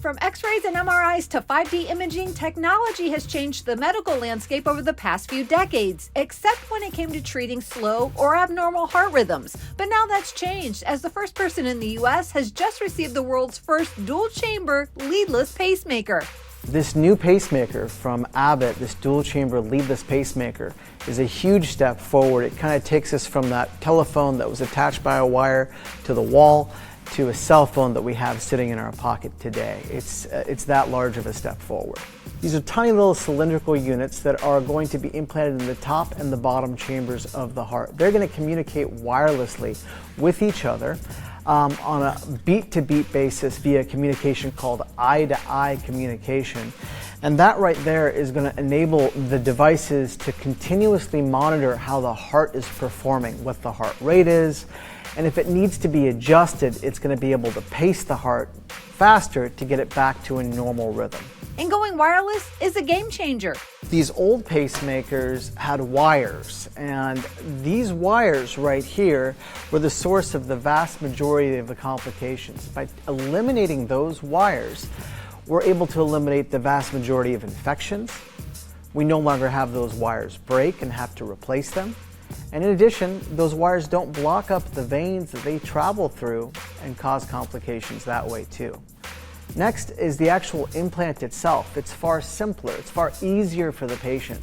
From X-rays and MRIs to 5D imaging, technology has changed the medical landscape over the past few decades, except when it came to treating slow or abnormal heart rhythms. But now that's changed, as the first person in the U.S. has just received the world's first dual-chamber leadless pacemaker. This new pacemaker from Abbott, this dual-chamber leadless pacemaker, is a huge step forward. It kind of takes us from that telephone that was attached by a wire to the wall to a cell phone that we have sitting in our pocket today. It's that large of a step forward. These are tiny little cylindrical units that are going to be implanted in the top and the bottom chambers of the heart. They're going to communicate wirelessly with each other on a beat-to-beat basis via communication called eye-to-eye communication. And that right there is going to enable the devices to continuously monitor how the heart is performing, what the heart rate is, and if it needs to be adjusted, it's going to be able to pace the heart faster to get it back to a normal rhythm. And going wireless is a game changer. These old pacemakers had wires, and these wires right here were the source of the vast majority of the complications. By eliminating those wires, we're able to eliminate the vast majority of infections. We no longer have those wires break and have to replace them. And in addition, those wires don't block up the veins that they travel through and cause complications that way too. Next is the actual implant itself. It's far simpler, it's far easier for the patient.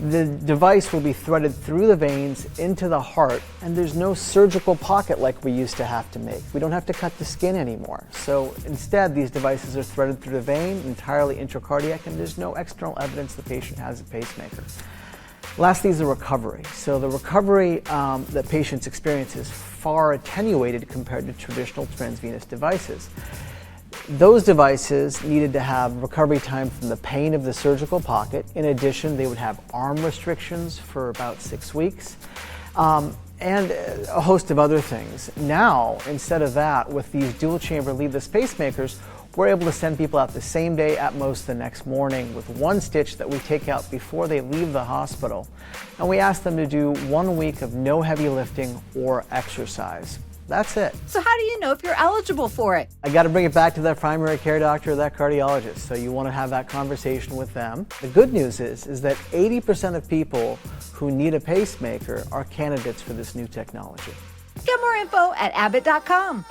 The device will be threaded through the veins into the heart, and there's no surgical pocket like we used to have to make. We don't have to cut the skin anymore. So instead, these devices are threaded through the vein, entirely intracardiac, and there's no external evidence the patient has a pacemaker. Lastly is the recovery. So the recovery that patients experience is far attenuated compared to traditional transvenous devices. Those devices needed to have recovery time from the pain of the surgical pocket. In addition, they would have arm restrictions for about 6 weeks, and a host of other things. Now, instead of that, with these dual-chamber leadless pacemakers, we're able to send people out the same day, at most the next morning, with one stitch that we take out before they leave the hospital. And we ask them to do 1 week of no heavy lifting or exercise. That's it. So how do you know if you're eligible for it? I got to bring it back to that primary care doctor or that cardiologist. So you want to have that conversation with them. The good news is that 80% of people who need a pacemaker are candidates for this new technology. Get more info at abbott.com.